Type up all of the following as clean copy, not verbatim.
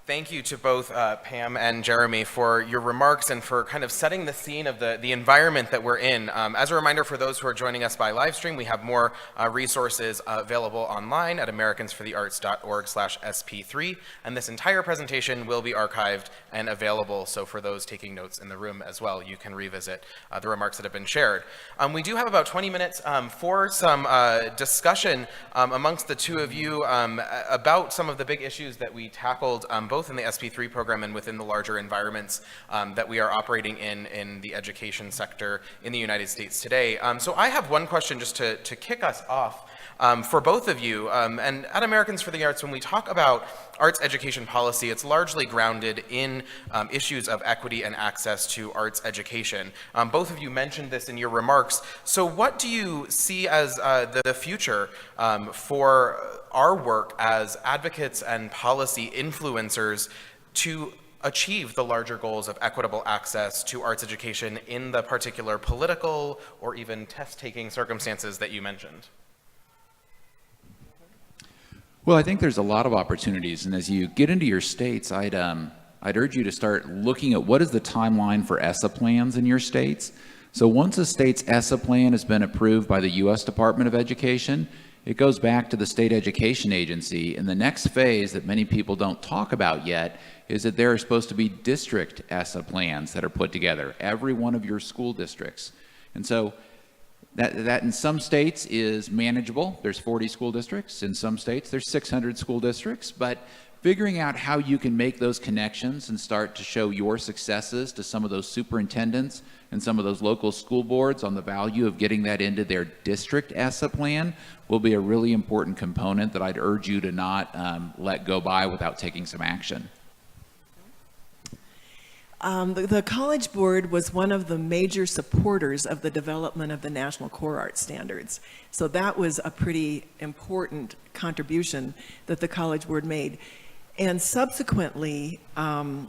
Thank you to both Pam and Jeremy for your remarks and for kind of setting the scene of the environment that we're in. As a reminder for those who are joining us by live stream, we have more resources available online at americansforthearts.org/SP3, and this entire presentation will be archived and available, so for those taking notes in the room as well, you can revisit the remarks that have been shared. We do have about 20 minutes for some discussion amongst the two of you about some of the big issues that we tackled both in the SP3 program and within the larger environments that we are operating in the education sector in the United States today. So I have one question just to kick us off for both of you. And at Americans for the Arts, when we talk about arts education policy, it's largely grounded in issues of equity and access to arts education. Both of you mentioned this in your remarks. So what do you see as the future for our work as advocates and policy influencers to achieve the larger goals of equitable access to arts education in the particular political or even test-taking circumstances that you mentioned? Well, I think there's a lot of opportunities, and as you get into your states, I'd urge you to start looking at what is the timeline for ESSA plans in your states. So once a state's ESSA plan has been approved by the U.S. Department of Education, it goes back to the state education agency, and the next phase that many people don't talk about yet is that there are supposed to be district ESSA plans that are put together, every one of your school districts. And so that in some states is manageable. There's 40 school districts. In some states, there's 600 school districts. But figuring out how you can make those connections and start to show your successes to some of those superintendents and some of those local school boards on the value of getting that into their district ESSA plan will be a really important component that I'd urge you to not let go by without taking some action. The College Board was one of the major supporters of the development of the National Core Arts Standards. So that was a pretty important contribution that the College Board made. And subsequently, and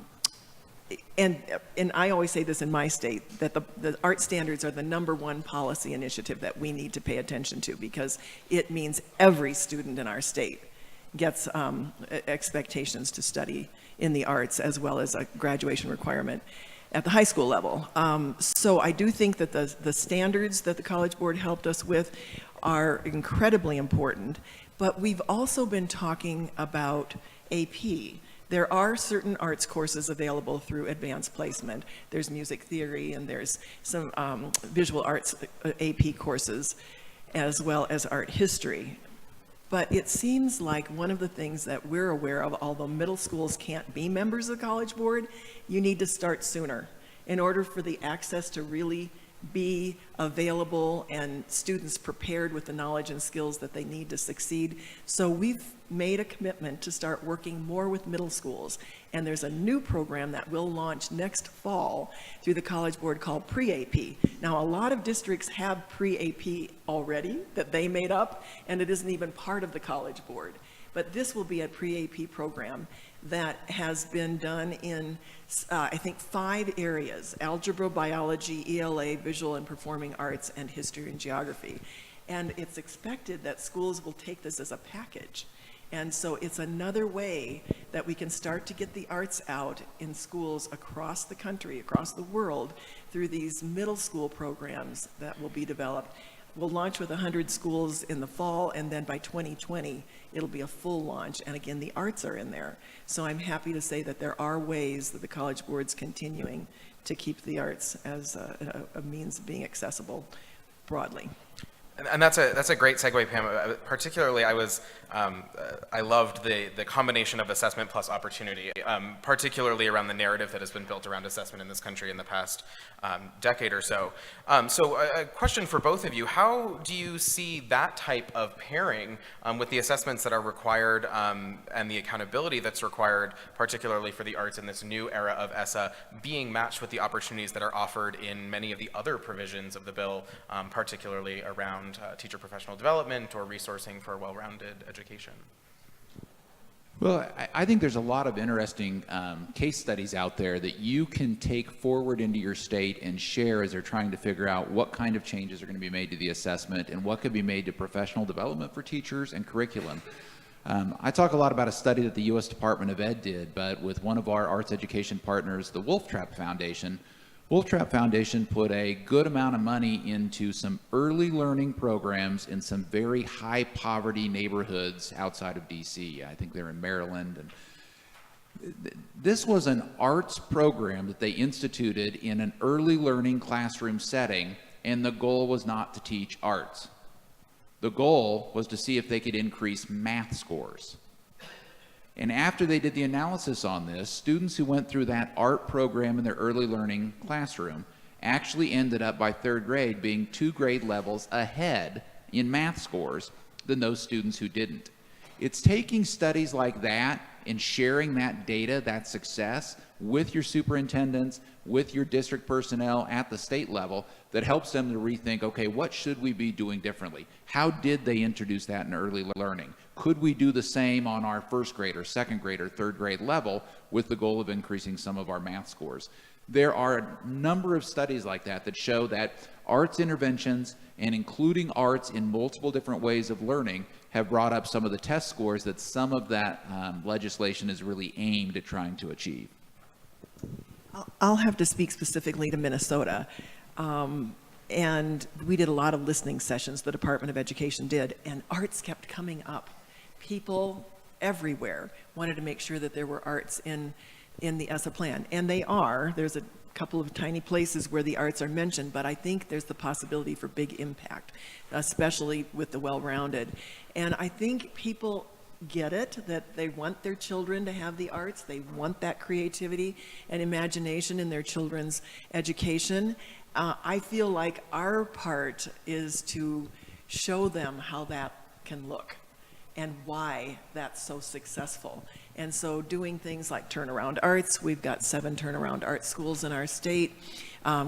I always say this in my state, that the art standards are the #1 policy initiative that we need to pay attention to, because it means every student in our state gets expectations to study in the arts, as well as a graduation requirement at the high school level. So I do think that the standards that the College Board helped us with are incredibly important, but we've also been talking about AP. There are certain arts courses available through advanced placement. There's music theory, and there's some visual arts AP courses, as well as art history. But it seems like one of the things that we're aware of, although middle schools can't be members of the College Board, you need to start sooner in order for the access to really be available and students prepared with the knowledge and skills that they need to succeed. So we've made a commitment to start working more with middle schools. And there's a new program that will launch next fall through the College Board called Pre-AP. Now, a lot of districts have Pre-AP already that they made up, and it isn't even part of the College Board. But this will be a Pre-AP program that has been done in, I think, 5 areas: algebra, biology, ELA, visual and performing arts, and history and geography. And it's expected that schools will take this as a package. And so it's another way that we can start to get the arts out in schools across the country, across the world, through these middle school programs that will be developed. We'll launch with 100 schools in the fall, and then by 2020, it'll be a full launch. And again, the arts are in there. So I'm happy to say that there are ways that the College Board's continuing to keep the arts as a means of being accessible broadly. And that's a great segue, Pam. Particularly, I loved the combination of assessment plus opportunity, particularly around the narrative that has been built around assessment in this country in the past decade or so. So a question for both of you: how do you see that type of pairing with the assessments that are required and the accountability that's required, particularly for the arts in this new era of ESSA, being matched with the opportunities that are offered in many of the other provisions of the bill, particularly around teacher professional development or resourcing for well-rounded education? Well, I think there's a lot of interesting case studies out there that you can take forward into your state and share as they're trying to figure out what kind of changes are going to be made to the assessment and what could be made to professional development for teachers and curriculum. I talk a lot about a study that the U.S. Department of Ed did, but with one of our arts education partners, the Wolf Trap Foundation. Wolf Trap Foundation put a good amount of money into some early learning programs in some very high poverty neighborhoods outside of D.C. I think they're in Maryland. And this was an arts program that they instituted in an early learning classroom setting, and the goal was not to teach arts. The goal was to see if they could increase math scores. And after they did the analysis on this, students who went through that art program in their early learning classroom actually ended up by third grade being 2 grade levels ahead in math scores than those students who didn't. It's taking studies like that and sharing that data, that success, with your superintendents, with your district personnel at the state level that helps them to rethink, okay, what should we be doing differently? How did they introduce that in early learning? Could we do the same on our first grade or second grade or third grade level with the goal of increasing some of our math scores? There are a number of studies like that that show that arts interventions and including arts in multiple different ways of learning have brought up some of the test scores that some of that legislation is really aimed at trying to achieve. I'll have to speak specifically to Minnesota. And we did a lot of listening sessions, the Department of Education did, and arts kept coming up. People everywhere wanted to make sure that there were arts in the ESSA plan, and they are. There's a couple of tiny places where the arts are mentioned, but I think there's the possibility for big impact, especially with the well-rounded. And I think people get it, that they want their children to have the arts, they want that creativity and imagination in their children's education. I feel like our part is to show them how that can look and why that's so successful. And so doing things like turnaround arts, we've got 7 turnaround art schools in our state.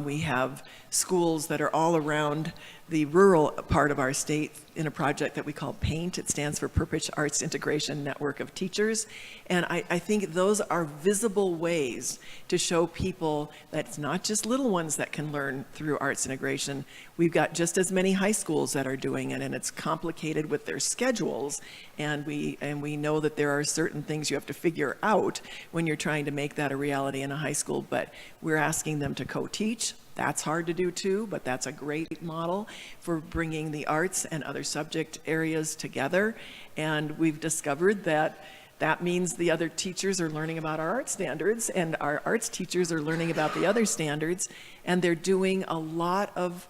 We have schools that are all around the rural part of our state in a project that we call PAINT. It stands for Purpose Arts Integration Network of Teachers. And I think those are visible ways to show people that it's not just little ones that can learn through arts integration. We've got just as many high schools that are doing it, and it's complicated with their schedules. And we know that there are certain things you have to figure out when you're trying to make that a reality in a high school, but we're asking them to co-teach. That's hard to do too, but that's a great model for bringing the arts and other subject areas together. And we've discovered that that means the other teachers are learning about our art standards, and our arts teachers are learning about the other standards, and they're doing a lot of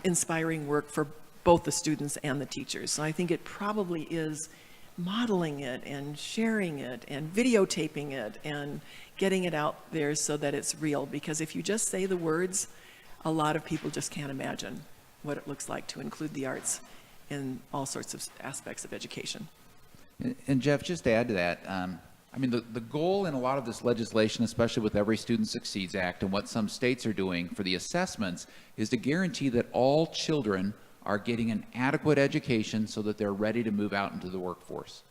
inspiring work for both the students and the teachers. So I think it probably is modeling it and sharing it and videotaping it and getting it out there so that it's real, because if you just say the words, a lot of people just can't imagine what it looks like to include the arts in all sorts of aspects of education. And Jeff, just to add to that, I mean, the goal in a lot of this legislation, especially with Every Student Succeeds Act and what some states are doing for the assessments, is to guarantee that all children are getting an adequate education so that they're ready to move out into the workforce.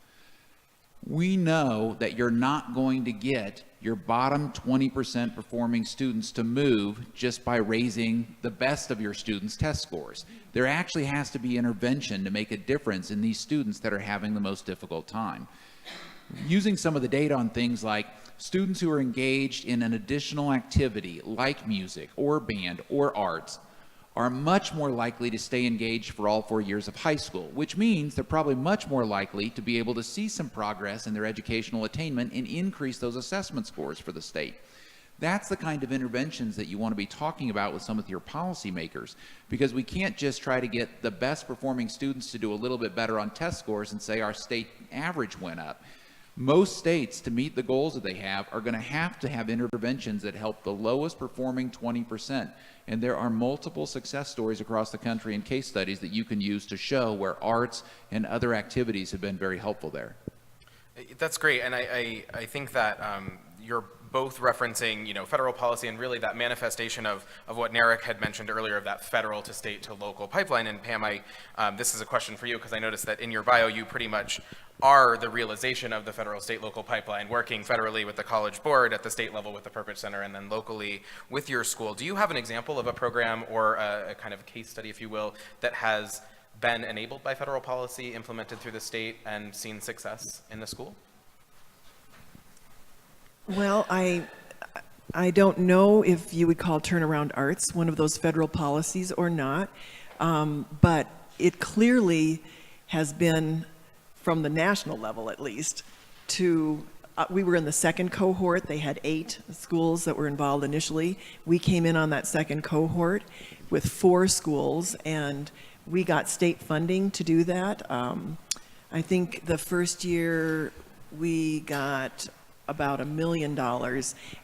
We know that you're not going to get your bottom 20% performing students to move just by raising the best of your students' test scores. There actually has to be intervention to make a difference in these students that are having the most difficult time. Using some of the data on things like students who are engaged in an additional activity like music or band or arts are much more likely to stay engaged for all 4 years of high school, which means they're probably much more likely to be able to see some progress in their educational attainment and increase those assessment scores for the state. That's the kind of interventions that you want to be talking about with some of your policymakers, because we can't just try to get the best performing students to do a little bit better on test scores and say our state average went up. Most states, to meet the goals that they have, are going to have interventions that help the lowest performing 20%. And there are multiple success stories across the country and case studies that you can use to show where arts and other activities have been very helpful there. That's great, and I think that you're both referencing, federal policy and really that manifestation of what Narek had mentioned earlier, of that federal to state to local pipeline. And Pam, this is a question for you, because I noticed that in your bio you pretty much are the realization of the federal state local pipeline, working federally with the College Board, at the state level with the Purpose Center, and then locally with your school. Do you have an example of a program or a kind of case study, if you will, that has been enabled by federal policy, implemented through the state, and seen success in the school? Well, I don't know if you would call Turnaround Arts one of those federal policies or not, but it clearly has been, from the national level at least, we were in the second cohort. They had 8 schools that were involved initially. We came in on that second cohort with 4 schools, and we got state funding to do that. I think the first year we got about $1 million,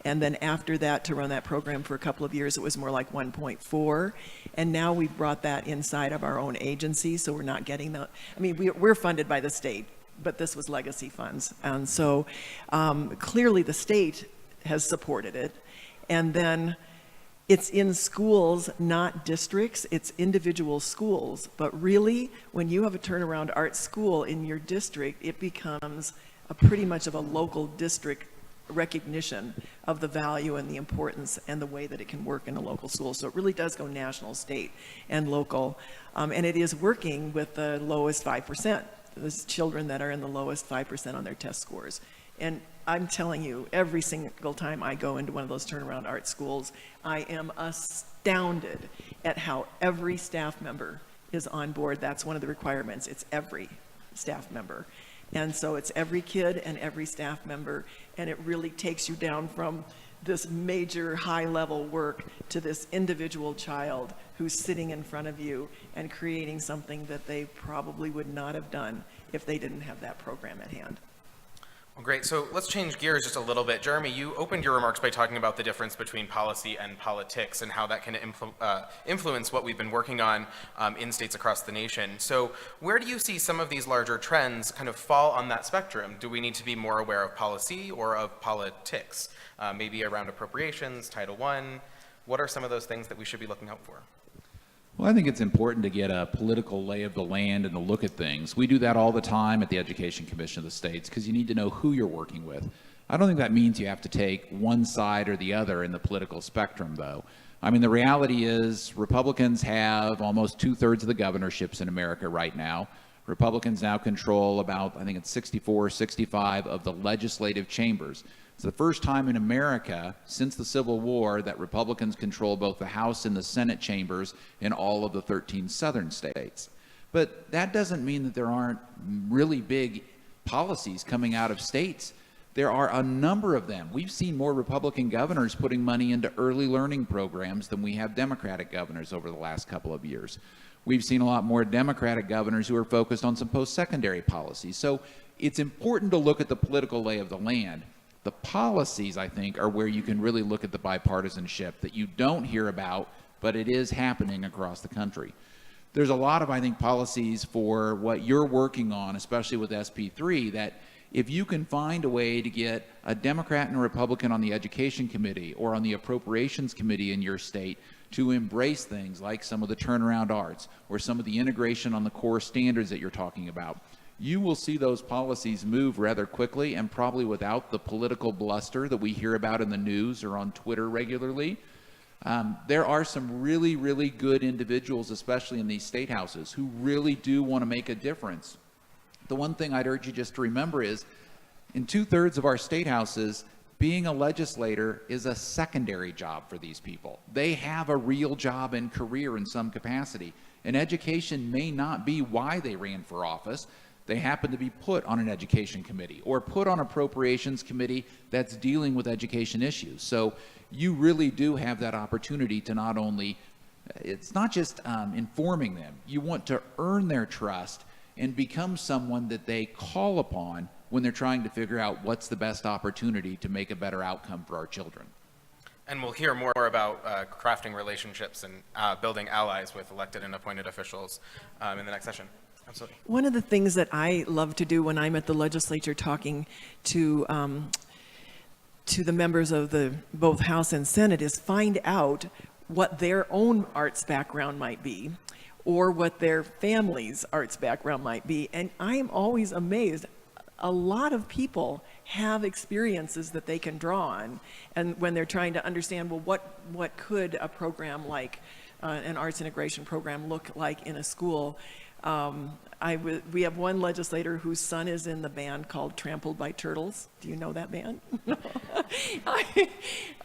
and then after that, to run that program for a couple of years, it was more like 1.4, and now we've brought that inside of our own agency, so we're not getting the, I mean, we're funded by the state, but this was legacy funds, and so clearly the state has supported it, and then it's in schools, not districts, it's individual schools, but really, when you have a turnaround art school in your district, it becomes pretty much of a local district recognition of the value and the importance and the way that it can work in a local school. So it really does go national, state, and local. And it is working with the lowest 5%, those children that are in the lowest 5% on their test scores. And I'm telling you, every single time I go into one of those turnaround art schools, I am astounded at how every staff member is on board. That's one of the requirements. It's every staff member. And so it's every kid and every staff member, and it really takes you down from this major high-level work to this individual child who's sitting in front of you and creating something that they probably would not have done if they didn't have that program at hand. Well, great. So let's change gears just a little bit. Jeremy, you opened your remarks by talking about the difference between policy and politics and how that can influence what we've been working on in states across the nation. So where do you see some of these larger trends kind of fall on that spectrum? Do we need to be more aware of policy or of politics? Maybe around appropriations, Title I? What are some of those things that we should be looking out for? Well, I think it's important to get a political lay of the land and to look at things. We do that all the time at the Education Commission of the States because you need to know who you're working with. I don't think that means you have to take one side or the other in the political spectrum, though. I mean, the reality is Republicans have almost 2/3 of the governorships in America right now. Republicans now control about, I think it's 64, 65 of the legislative chambers. It's the first time in America since the Civil War that Republicans control both the House and the Senate chambers in all of the 13 southern states. But that doesn't mean that there aren't really big policies coming out of states. There are a number of them. We've seen more Republican governors putting money into early learning programs than we have Democratic governors over the last couple of years. We've seen a lot more Democratic governors who are focused on some post-secondary policies. So it's important to look at the political lay of the land. The policies, I think, are where you can really look at the bipartisanship that you don't hear about, but it is happening across the country. There's a lot of, I think, policies for what you're working on, especially with SP3, that if you can find a way to get a Democrat and a Republican on the Education Committee or on the Appropriations Committee in your state to embrace things like some of the turnaround arts or some of the integration on the core standards that you're talking about, you will see those policies move rather quickly and probably without the political bluster that we hear about in the news or on Twitter regularly. There are some really, really good individuals, especially in these state houses, who really do want to make a difference. The one thing I'd urge you just to remember is in 2/3 of our state houses, being a legislator is a secondary job for these people. They have a real job and career in some capacity. And education may not be why they ran for office. They happen to be put on an education committee or put on appropriations committee that's dealing with education issues. So you really do have that opportunity to not only, it's not just informing them, you want to earn their trust and become someone that they call upon when they're trying to figure out what's the best opportunity to make a better outcome for our children. And we'll hear more about crafting relationships and building allies with elected and appointed officials in the next session. Absolutely. One of the things that I love to do when I'm at the legislature talking to the members of the both House and Senate is find out what their own arts background might be or what their family's arts background might be. And I am always amazed. A lot of people have experiences that they can draw on, and when they're trying to understand, well, what could a program like an arts integration program look like in a school? We have one legislator whose son is in the band called Trampled by Turtles. Do you know that band?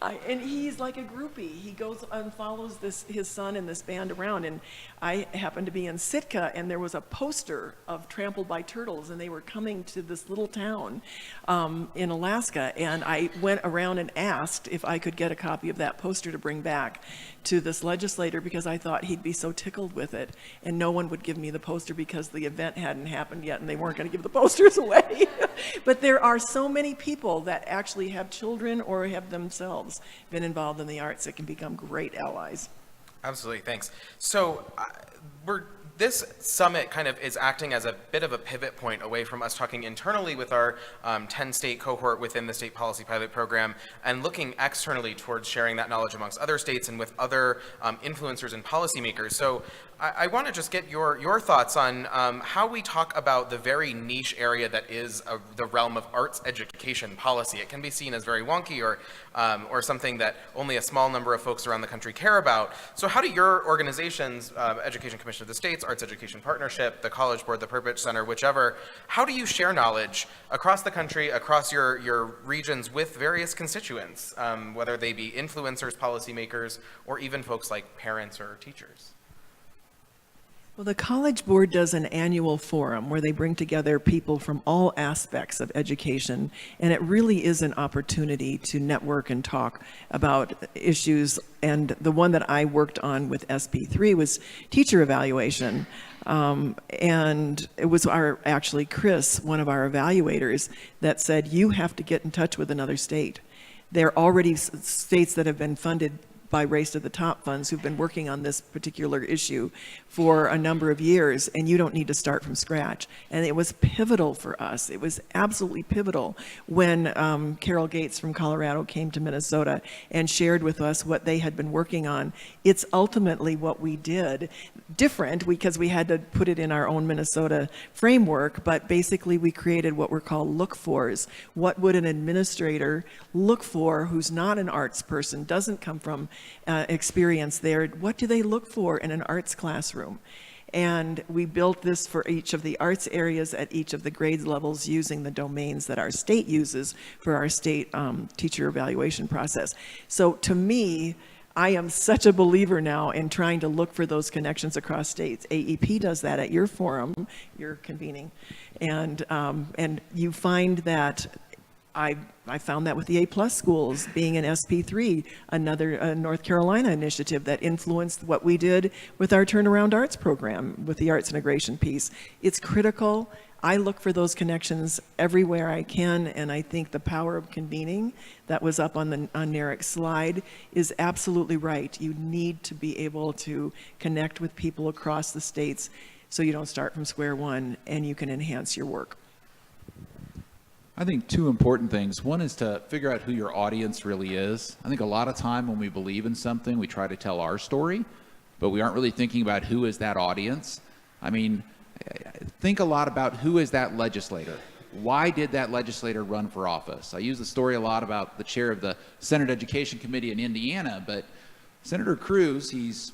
And he's like a groupie. He goes and follows his son and this band around. And I happened to be in Sitka, and there was a poster of Trampled by Turtles, and they were coming to this little town in Alaska. And I went around and asked if I could get a copy of that poster to bring back to this legislator, because I thought he'd be so tickled with it. And no one would give me the poster because the event hadn't happened yet, and they weren't going to give the posters away. But there are so many people that actually have children or have themselves been involved in the arts that can become great allies. Absolutely, thanks. So this summit kind of is acting as a bit of a pivot point away from us talking internally with our 10-state cohort within the State Policy Pilot Program and looking externally towards sharing that knowledge amongst other states and with other influencers and policymakers. So I want to just get your thoughts on how we talk about the very niche area that is the realm of arts education policy. It can be seen as very wonky or something that only a small number of folks around the country care about. So how do your organizations, Education Commission of the States, Arts Education Partnership, the College Board, the Purpose Center, whichever, how do you share knowledge across the country, across your regions with various constituents, whether they be influencers, policymakers, or even folks like parents or teachers? Well, the College Board does an annual forum where they bring together people from all aspects of education, and it really is an opportunity to network and talk about issues. And the one that I worked on with SP3 was teacher evaluation. And it was actually Chris, one of our evaluators, that said, you have to get in touch with another state. There are already states that have been funded by Race to the Top funds who've been working on this particular issue for a number of years, and you don't need to start from scratch. And it was pivotal for us. It was absolutely pivotal when Carol Gates from Colorado came to Minnesota and shared with us what they had been working on. It's ultimately what we did, different because we had to put it in our own Minnesota framework, but basically we created what were called look-fors. What would an administrator look for who's not an arts person, doesn't come from experience there? What do they look for in an arts classroom? And we built this for each of the arts areas at each of the grades levels using the domains that our state uses for our state teacher evaluation process. So to me, I am such a believer now in trying to look for those connections across states. AEP does that at your forum, you're convening, and you find that I found that with the A+ schools being in SP3, another North Carolina initiative that influenced what we did with our Turnaround Arts program, with the arts integration piece. It's critical. I look for those connections everywhere I can, and I think the power of convening that was up on Narik's slide is absolutely right. You need to be able to connect with people across the states so you don't start from square one and you can enhance your work. I think two important things. One is to figure out who your audience really is. I think a lot of time when we believe in something, we try to tell our story, but we aren't really thinking about who is that audience. I mean, think a lot about who is that legislator. Why did that legislator run for office? I use the story a lot about the chair of the Senate Education Committee in Indiana, but Senator Cruz, he's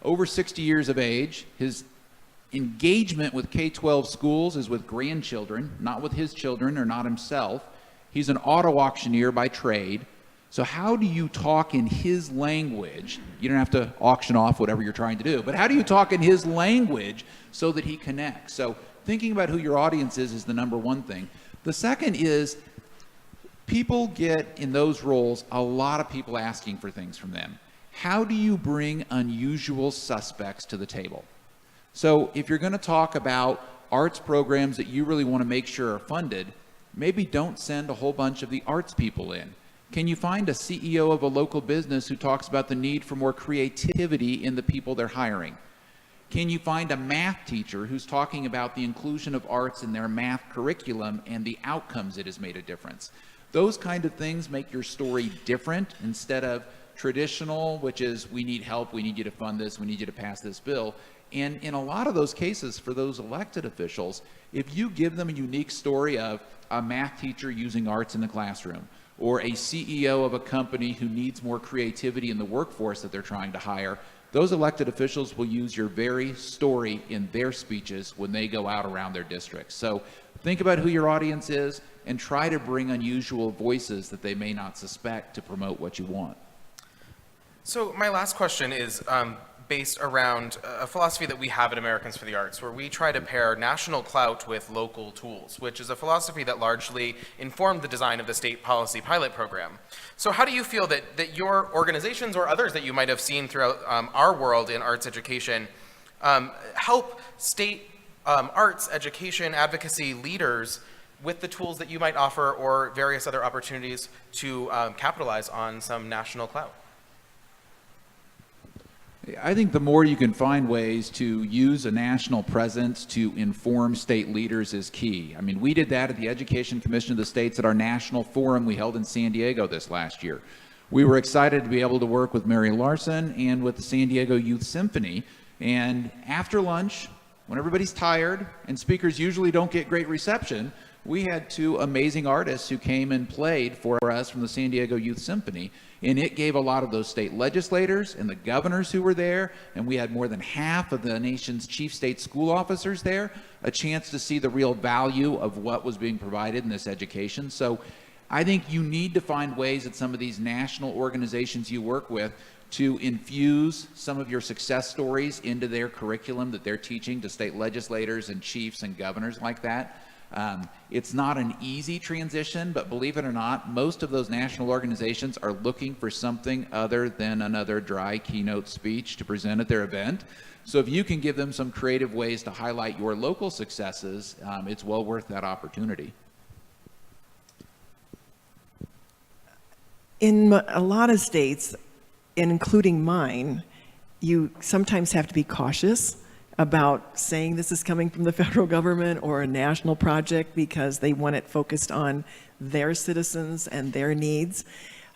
over 60 years of age. His engagement with K-12 schools is with grandchildren, not with his children or not himself. He's an auto auctioneer by trade. So how do you talk in his language? You don't have to auction off whatever you're trying to do, but how do you talk in his language so that he connects? So thinking about who your audience is the number one thing. The second is people get in those roles a lot of people asking for things from them. How do you bring unusual suspects to the table? So if you're going to talk about arts programs that you really want to make sure are funded, maybe don't send a whole bunch of the arts people in. Can you find a CEO of a local business who talks about the need for more creativity in the people they're hiring? Can you find a math teacher who's talking about the inclusion of arts in their math curriculum and the outcomes it has made a difference? Those kind of things make your story different instead of traditional, which is we need help, we need you to fund this, we need you to pass this bill. And in a lot of those cases, for those elected officials, if you give them a unique story of a math teacher using arts in the classroom, or a CEO of a company who needs more creativity in the workforce that they're trying to hire, those elected officials will use your very story in their speeches when they go out around their districts. So think about who your audience is and try to bring unusual voices that they may not suspect to promote what you want. So my last question is based around a philosophy that we have at Americans for the Arts, where we try to pair national clout with local tools, which is a philosophy that largely informed the design of the state policy pilot program. So how do you feel that your organizations or others that you might have seen throughout our world in arts education help state arts education advocacy leaders with the tools that you might offer or various other opportunities to capitalize on some national clout? I think the more you can find ways to use a national presence to inform state leaders is key. I mean, we did that at the Education Commission of the States at our national forum we held in San Diego this last year. We were excited to be able to work with Mary Larson and with the San Diego Youth Symphony. And after lunch, when everybody's tired and speakers usually don't get great reception, we had two amazing artists who came and played for us from the San Diego Youth Symphony, and it gave a lot of those state legislators and the governors who were there, and we had more than half of the nation's chief state school officers there, a chance to see the real value of what was being provided in this education. So I think you need to find ways at some of these national organizations you work with to infuse some of your success stories into their curriculum that they're teaching to state legislators and chiefs and governors like that. It's not an easy transition, but believe it or not, most of those national organizations are looking for something other than another dry keynote speech to present at their event. So if you can give them some creative ways to highlight your local successes, it's well worth that opportunity. In a lot of states, including mine, you sometimes have to be cautious about saying this is coming from the federal government or a national project because they want it focused on their citizens and their needs.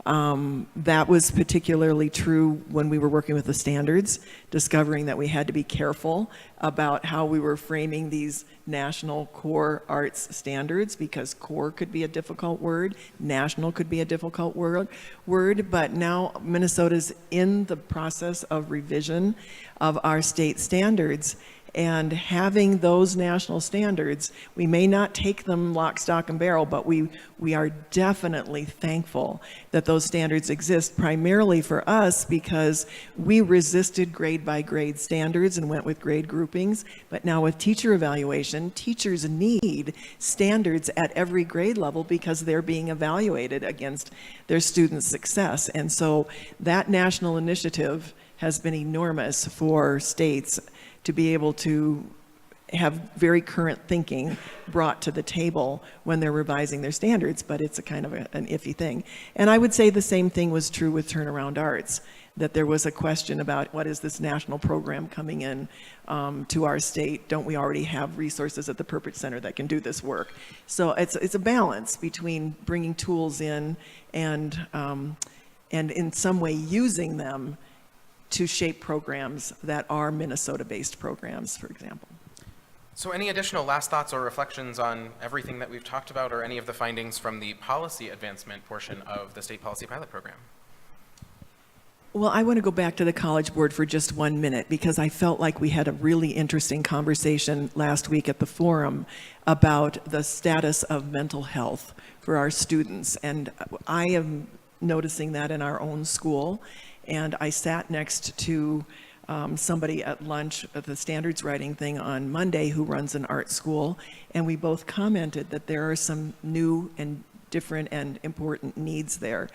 That was particularly true when we were working with the standards, discovering that we had to be careful about how we were framing these national core arts standards, because core could be a difficult word, national could be a difficult word, but now Minnesota's in the process of revision of our state standards. And having those national standards, we may not take them lock, stock, and barrel, but we are definitely thankful that those standards exist, primarily for us because we resisted grade by grade standards and went with grade groupings. But now with teacher evaluation, teachers need standards at every grade level because they're being evaluated against their students' success. And so that national initiative has been enormous for states to be able to have very current thinking brought to the table when they're revising their standards, but it's a kind of an iffy thing. And I would say the same thing was true with Turnaround Arts, that there was a question about what is this national program coming in to our state? Don't we already have resources at the Purpose Center that can do this work? So it's a balance between bringing tools in and in some way using them to shape programs that are Minnesota-based programs, for example. So any additional last thoughts or reflections on everything that we've talked about or any of the findings from the policy advancement portion of the state policy pilot program? Well, I want to go back to the College Board for just 1 minute because I felt like we had a really interesting conversation last week at the forum about the status of mental health for our students. And I am noticing that in our own school. And I sat next to somebody at lunch at the standards writing thing on Monday who runs an art school, and we both commented that there are some new and different and important needs there.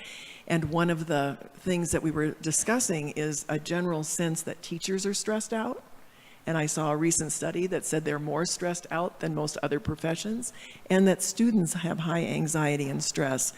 And one of the things that we were discussing is a general sense that teachers are stressed out. And I saw a recent study that said they're more stressed out than most other professions, and that students have high anxiety and stress.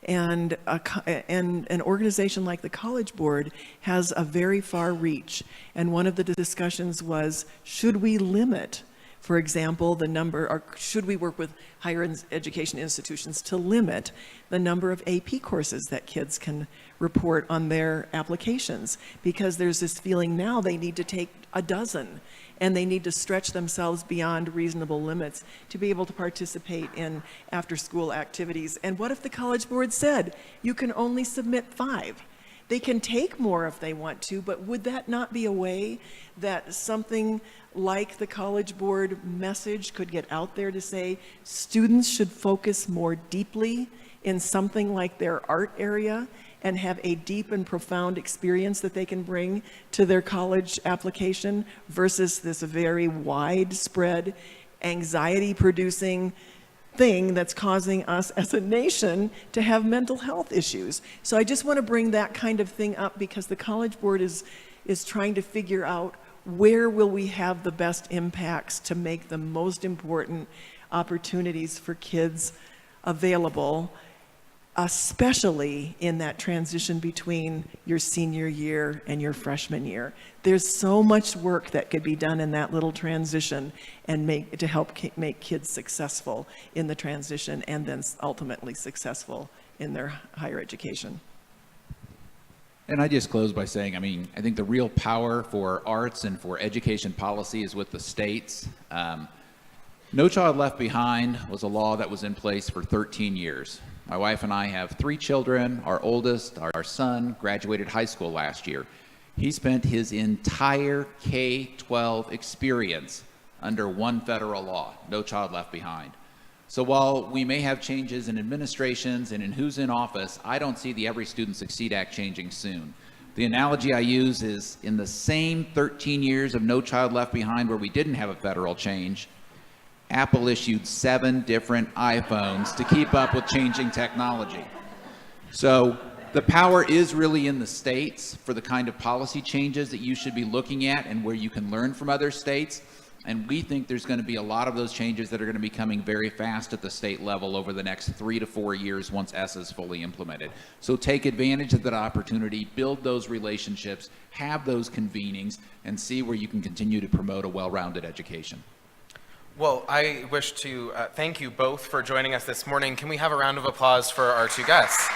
And an organization like the College Board has a very far reach. And one of the discussions was, should we limit, for example, the number, or should we work with higher education institutions to limit the number of AP courses that kids can report on their applications? Because there's this feeling now they need to take a dozen, and they need to stretch themselves beyond reasonable limits to be able to participate in after-school activities. And what if the College Board said, you can only submit 5? They can take more if they want to, but would that not be a way that something like the College Board message could get out there to say students should focus more deeply in something like their art area and have a deep and profound experience that they can bring to their college application versus this very widespread anxiety-producing thing that's causing us as a nation to have mental health issues. So I just want to bring that kind of thing up because the College Board is trying to figure out where will we have the best impacts to make the most important opportunities for kids available, especially in that transition between your senior year and your freshman year. There's so much work that could be done in that little transition and to help make kids successful in the transition and then ultimately successful in their higher education. And I just close by saying, I think the real power for arts and for education policy is with the states. No Child Left Behind was a law that was in place for 13 years. My wife and I have 3 children. Our oldest, our son, graduated high school last year. He spent his entire K-12 experience under one federal law, No Child Left Behind. So while we may have changes in administrations and in who's in office, I don't see the Every Student Succeed Act changing soon. The analogy I use is in the same 13 years of No Child Left Behind where we didn't have a federal change, Apple issued 7 different iPhones to keep up with changing technology. So the power is really in the states for the kind of policy changes that you should be looking at and where you can learn from other states. And we think there's going to be a lot of those changes that are going to be coming very fast at the state level over the next 3 to 4 years once ESSA is fully implemented. So take advantage of that opportunity, build those relationships, have those convenings, and see where you can continue to promote a well-rounded education. Well, I wish to thank you both for joining us this morning. Can we have a round of applause for our 2 guests?